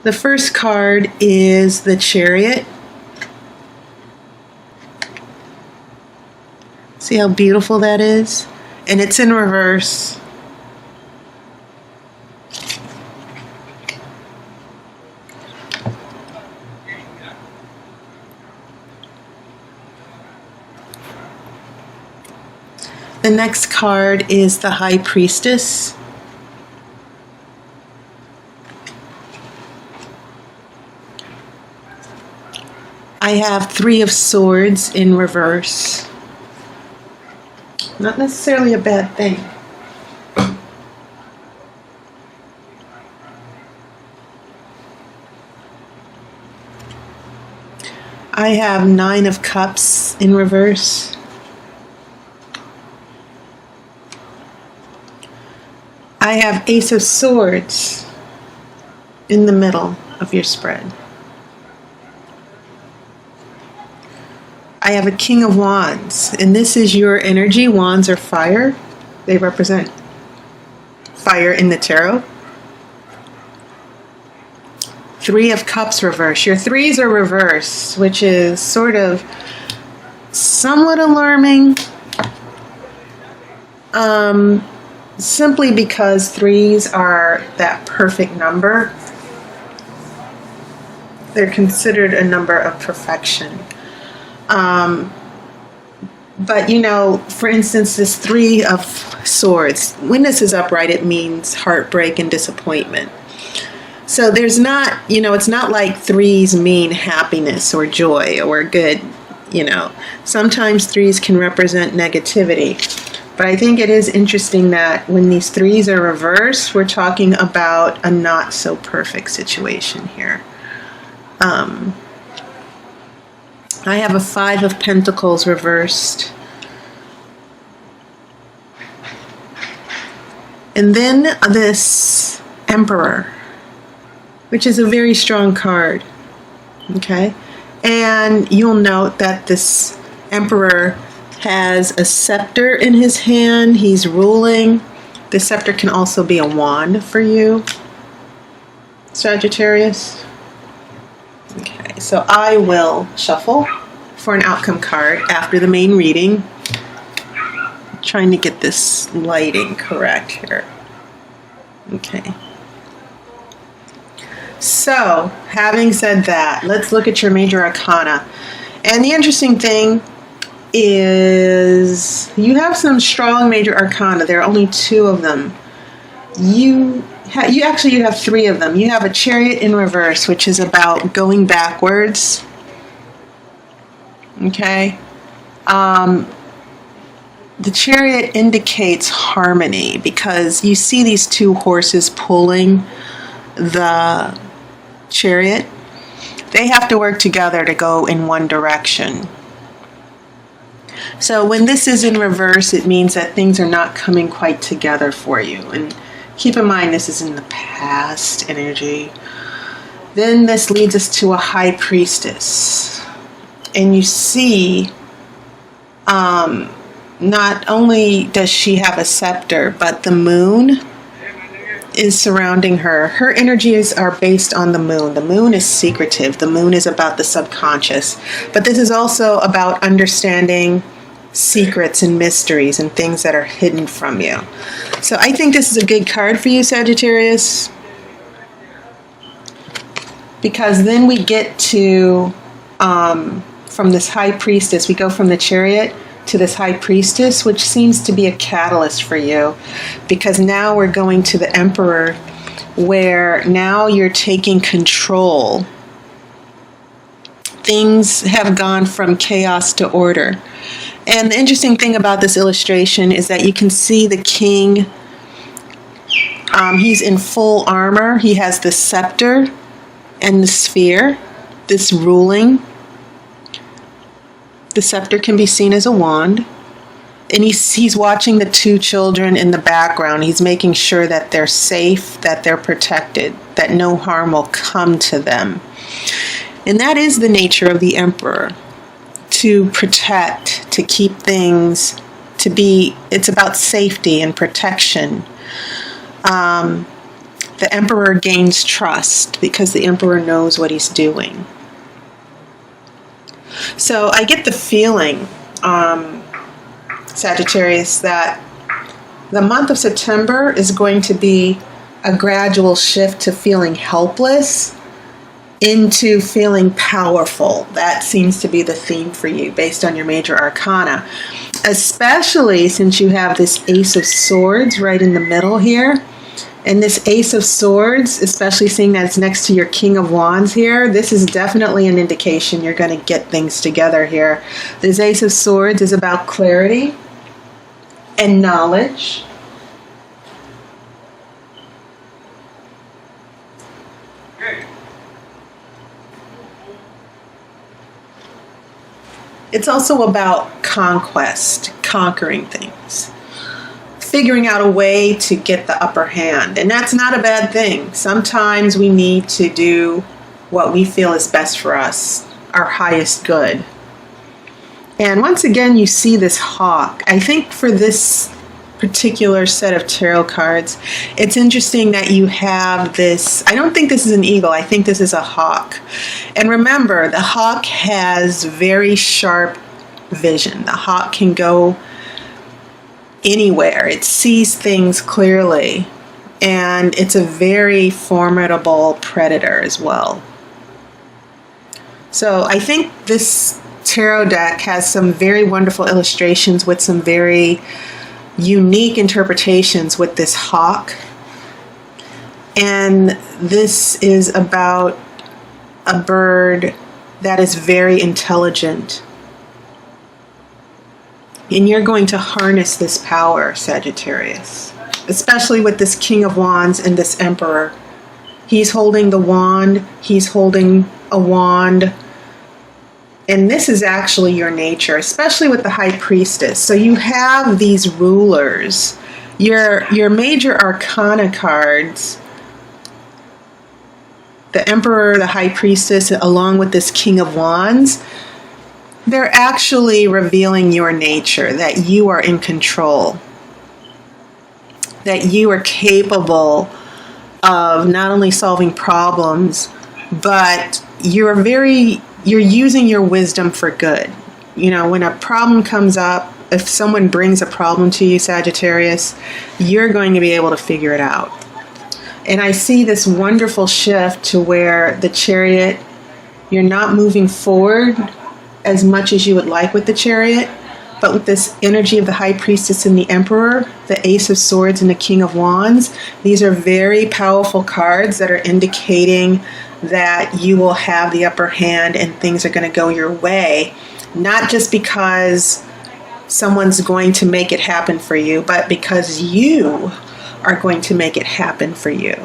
The first card is the Chariot. See how beautiful that is? And it's in reverse. The next card is the High Priestess. I have Three of Swords in reverse. Not necessarily a bad thing. I have Nine of Cups in reverse. I have Ace of Swords in the middle of your spread. I have a King of Wands, and this is your energy. Wands are fire. They represent fire in the tarot. Three of Cups reverse. Your threes are reversed, which is sort of somewhat alarming. Simply because threes are that perfect number. They're considered a number of perfection. But you know, for instance, this Three of Swords, when this is upright, it means heartbreak and disappointment. So there's not, you know, it's not like threes mean happiness or joy or good, you know. Sometimes threes can represent negativity. But I think it is interesting that when these threes are reversed, we're talking about a not so perfect situation here. I have a Five of Pentacles reversed. And then this Emperor, which is a very strong card. Okay? And you'll note that this Emperor has a scepter in his hand. He's ruling. The scepter can also be a wand for you, Sagittarius. Okay, so I will shuffle for an outcome card after the main reading. I'm trying to get this lighting correct here. Okay. So, having said that, let's look at your major arcana. And the interesting thing is you have some strong major arcana. There are only two of them. You have three of them. You have a Chariot in reverse, which is about going backwards. Okay. The Chariot indicates harmony because you see these two horses pulling the chariot. They have to work together to go in one direction. So when this is in reverse, it means that things are not coming quite together for you. And keep in mind, this is in the past energy. Then this leads us to a High Priestess. And you see, not only does she have a scepter, but the moon is surrounding her. Her energies are based on the moon. The moon is secretive. The moon is about the subconscious. But this is also about understanding secrets and mysteries and things that are hidden from you. So I think this is a good card for you, Sagittarius, because then we get to, from this High Priestess, we go from the Chariot to this High Priestess, which seems to be a catalyst for you, because now we're going to the Emperor, where now you're taking control. Things have gone from chaos to order. And the interesting thing about this illustration is that you can see the king. He's in full armor. He has the scepter and the sphere, this ruling. The scepter can be seen as a wand. And he's watching the two children in the background. He's making sure that they're safe, that they're protected, that no harm will come to them. And that is the nature of the Emperor. To protect, to keep things, it's about safety and protection. That the Emperor gains trust because the Emperor knows what he's doing. So I get the feeling, Sagittarius, that the month of September is going to be a gradual shift to feeling helpless into feeling powerful. That seems to be the theme for you based on your major arcana, especially since you have this Ace of Swords right in the middle here. And this Ace of Swords, especially seeing that it's next to your King of Wands here, this is definitely an indication you're going to get things together here. This Ace of Swords is about clarity and knowledge. It's also about conquest, conquering things, figuring out a way to get the upper hand. And that's not a bad thing. Sometimes we need to do what we feel is best for us, our highest good. And once again, you see this hawk. I think for this particular set of tarot cards, it's interesting that you have this, I don't think this is an eagle, I think this is a hawk. And remember, the hawk has very sharp vision. The hawk can go anywhere. It sees things clearly. And it's a very formidable predator as well. So I think this tarot deck has some very wonderful illustrations with some very unique interpretations with this hawk. And this is about a bird that is very intelligent. And you're going to harness this power, Sagittarius, especially with this King of Wands and this Emperor. He's holding the wand, he's holding a wand. And this is actually your nature, especially with the High Priestess. So you have these rulers. Your major arcana cards, the Emperor, the High Priestess, along with this King of Wands, they're actually revealing your nature, that you are in control, that you are capable of not only solving problems, but you're using your wisdom for good. You know, when a problem comes up, if someone brings a problem to you, Sagittarius, you're going to be able to figure it out. And I see this wonderful shift to where the Chariot, you're not moving forward as much as you would like with the Chariot, but with this energy of the High Priestess and the Emperor, the Ace of Swords and the King of Wands, these are very powerful cards that are indicating that you will have the upper hand and things are going to go your way, not just because someone's going to make it happen for you, but because you are going to make it happen for you.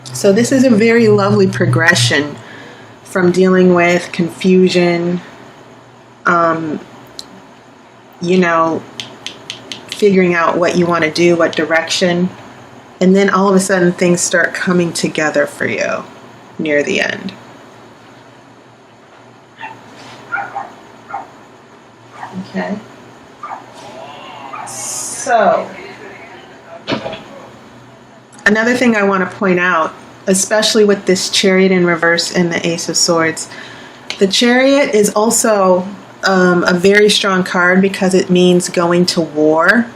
So this is a very lovely progression from dealing with confusion, figuring out what you want to do, what direction, and then all of a sudden things start coming together for you near the end. Okay. So, another thing I want to point out, especially with this Chariot in reverse and the Ace of Swords, the Chariot is also a very strong card because it means going to war,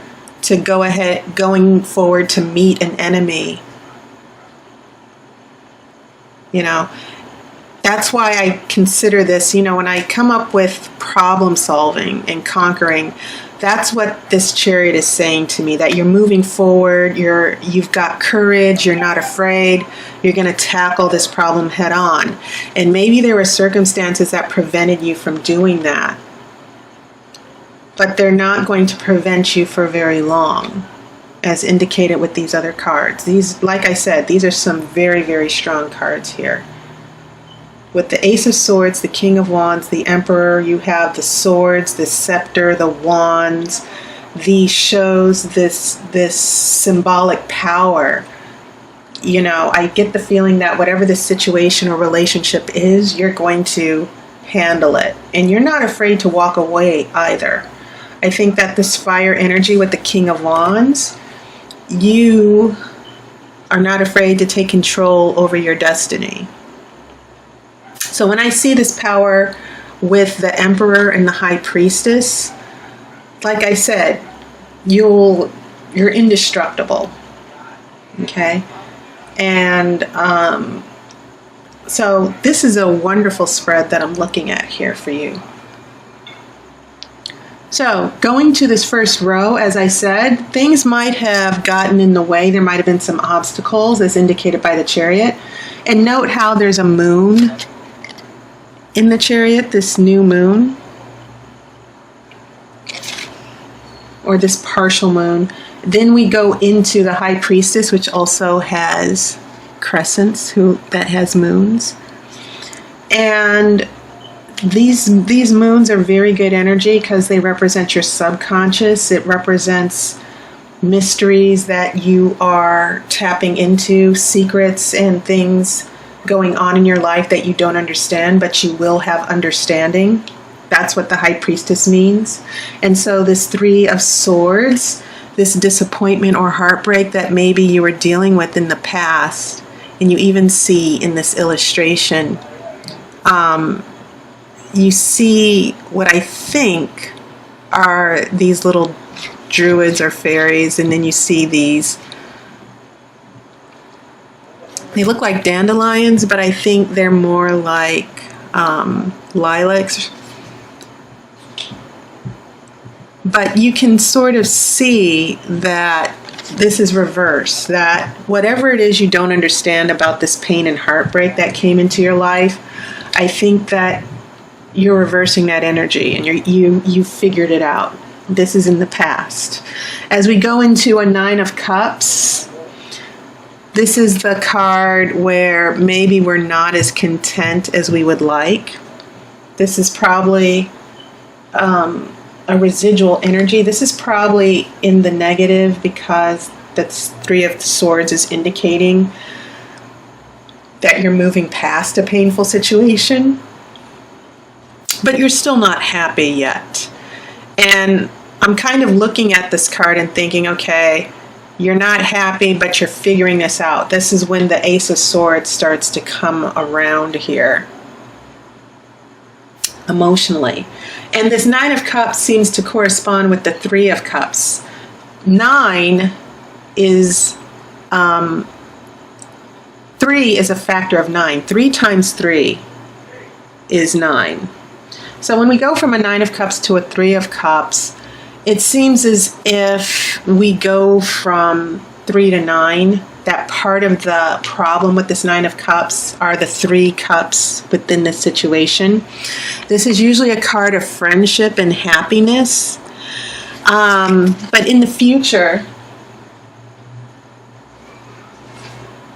to going forward to meet an enemy. You know, that's why I consider this, when I come up with problem solving and conquering, that's what this Chariot is saying to me, that you're moving forward, you've got courage, you're not afraid, you're going to tackle this problem head on. And maybe there were circumstances that prevented you from doing that, but they're not going to prevent you for very long, as indicated with these other cards. These, like I said, these are some very, very strong cards here. With the Ace of Swords, the King of Wands, the Emperor, you have the swords, the scepter, the wands. These shows this symbolic power. I get the feeling that whatever the situation or relationship is, you're going to handle it. And you're not afraid to walk away either. I think that this fire energy with the King of Wands, you are not afraid to take control over your destiny. So when I see this power with the Emperor and the High Priestess, like I said, you're indestructible. Okay? And so this is a wonderful spread that I'm looking at here for you. So going to this first row, as I said, things might have gotten in the way. There might have been some obstacles as indicated by the Chariot. And note how there's a moon in the Chariot, this new moon, or this partial moon. Then we go into the High Priestess, which also has crescents, that has moons. And these moons are very good energy because they represent your subconscious. It represents mysteries that you are tapping into, secrets and things going on in your life that you don't understand, but you will have understanding. That's what the High Priestess means. And so this Three of Swords, this disappointment or heartbreak that maybe you were dealing with in the past, and you even see in this illustration, you see what I think are these little druids or fairies, and then you see these, they look like dandelions, but I think they're more like lilacs. But you can sort of see that this is reverse, that whatever it is you don't understand about this pain and heartbreak that came into your life, I think that you're reversing that energy and you figured it out. This is in the past. As we go into a Nine of Cups, this is the card where maybe we're not as content as we would like. This is probably a residual energy. This is probably in the negative because that's Three of Swords is indicating that you're moving past a painful situation, but you're still not happy yet. And I'm kind of looking at this card and thinking, okay, you're not happy, but you're figuring this out. This is when the Ace of Swords starts to come around here emotionally. And this Nine of Cups seems to correspond with the Three of Cups. 9 is 3 is a factor of 9. 3 times 3 is 9. So when we go from a Nine of Cups to a Three of Cups, it seems as if we go from 3 to 9. That part of the problem with this Nine of Cups are the 3 cups within the situation. This is usually a card of friendship and happiness. But in the future,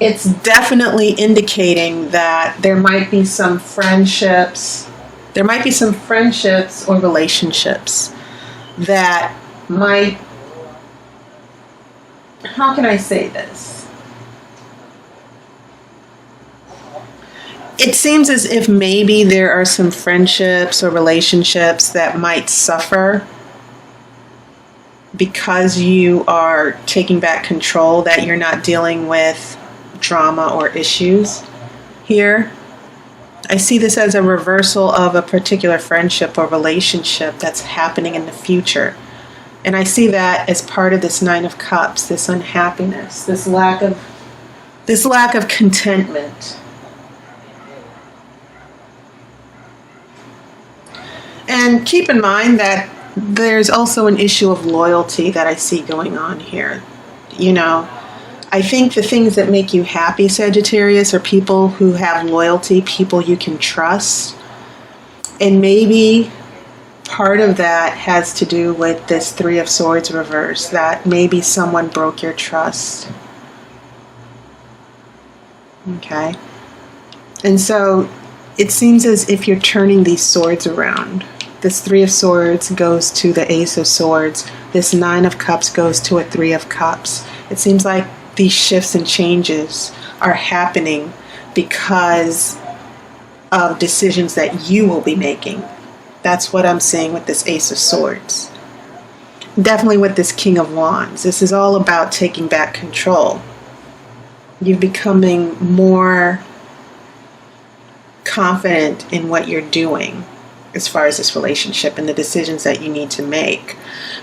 it's definitely indicating that there might be some friendships. There might be some friendships or relationships that might, how can I say this? It seems as if maybe there are some friendships or relationships that might suffer because you are taking back control, that you're not dealing with drama or issues here. I see this as a reversal of a particular friendship or relationship that's happening in the future. And I see that as part of this Nine of Cups, this unhappiness, this lack of contentment. And keep in mind that there's also an issue of loyalty that I see going on here. You know, I think the things that make you happy, Sagittarius, are people who have loyalty, people you can trust. And maybe part of that has to do with this Three of Swords reverse, that maybe someone broke your trust. Okay? And so it seems as if you're turning these swords around. This Three of Swords goes to the Ace of Swords. This Nine of Cups goes to a Three of Cups. It seems like these shifts and changes are happening because of decisions that you will be making. That's what I'm saying with this Ace of Swords. Definitely with this King of Wands. This is all about taking back control. You're becoming more confident in what you're doing as far as this relationship and the decisions that you need to make.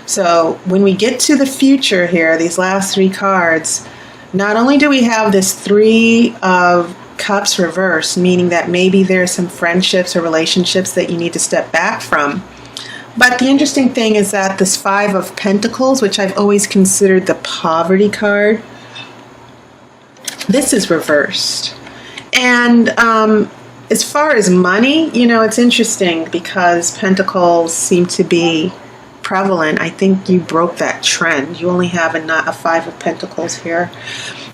So when we get to the future here, these last three cards, not only do we have this Three of Cups reversed, meaning that maybe there's some friendships or relationships that you need to step back from, but the interesting thing is that this Five of Pentacles, which I've always considered the poverty card, this is reversed. And as far as money, it's interesting because pentacles seem to be prevalent. I think you broke that trend. You only have a Five of Pentacles here.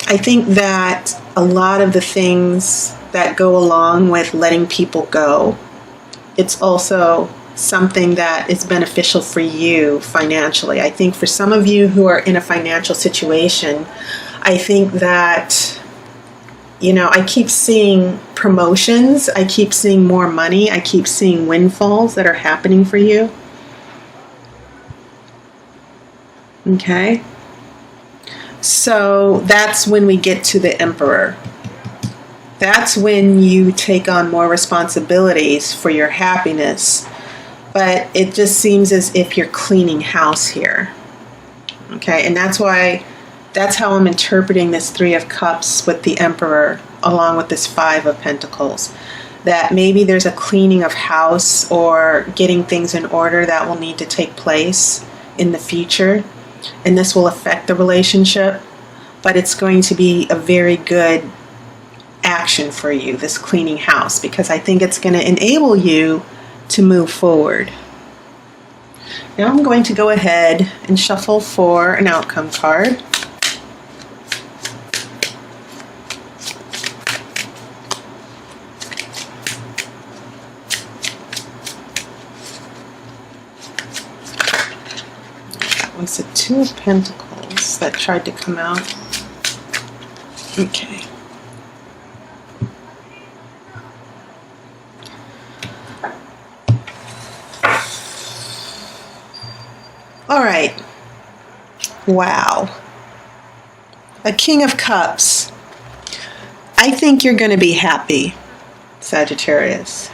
I think that a lot of the things that go along with letting people go, it's also something that is beneficial for you financially. I think for some of you who are in a financial situation, I think that I keep seeing promotions. I keep seeing more money. I keep seeing windfalls that are happening for you. Okay. So that's when we get to the Emperor. That's when you take on more responsibilities for your happiness. But it just seems as if you're cleaning house here. Okay. And that's how I'm interpreting this Three of Cups with the Emperor, along with this Five of Pentacles. That maybe there's a cleaning of house or getting things in order that will need to take place in the future. And this will affect the relationship. But it's going to be a very good action for you, this cleaning house, because I think it's going to enable you to move forward. Now I'm going to go ahead and shuffle for an outcome card. It's the Two of Pentacles that tried to come out. Okay. All right. Wow. A King of Cups. I think you're going to be happy, Sagittarius.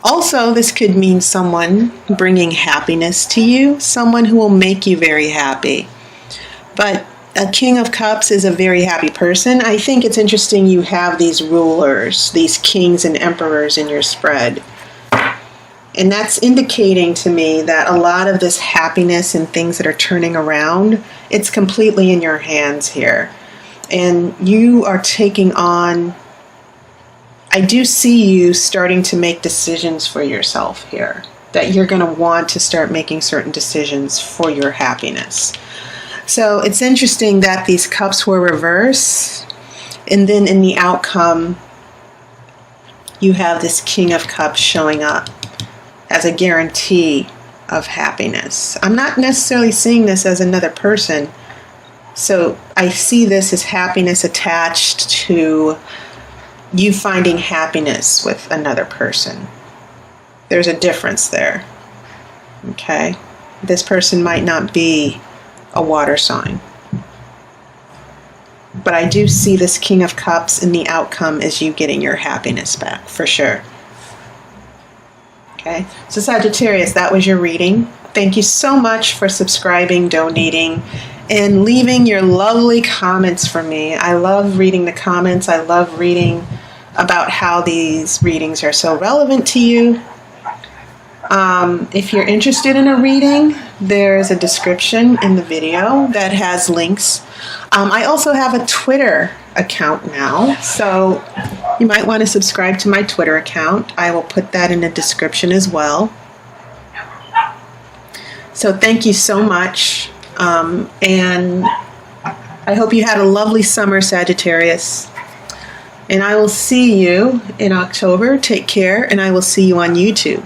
Also, this could mean someone bringing happiness to you, someone who will make you very happy. But a King of Cups is a very happy person. I think it's interesting you have these rulers, these kings and emperors in your spread. And that's indicating to me that a lot of this happiness and things that are turning around, it's completely in your hands here. And you are taking on, I do see you starting to make decisions for yourself here, that you're going to want to start making certain decisions for your happiness. So it's interesting that these cups were reversed, and then in the outcome, you have this King of Cups showing up as a guarantee of happiness. I'm not necessarily seeing this as another person. So I see this as happiness attached to you finding happiness with another person. There's a difference there. Okay? This person might not be a water sign. But I do see this King of Cups in the outcome as you getting your happiness back, for sure. Okay, so Sagittarius, that was your reading. Thank you so much for subscribing, donating, and leaving your lovely comments for me. I love reading the comments. I love reading about how these readings are so relevant to you. If you're interested in a reading, there's a description in the video that has links. I also have a Twitter account now, so you might want to subscribe to my Twitter account. I will put that in the description as well. So thank you so much, and I hope you had a lovely summer, Sagittarius. And I will see you in October. Take care, and I will see you on YouTube.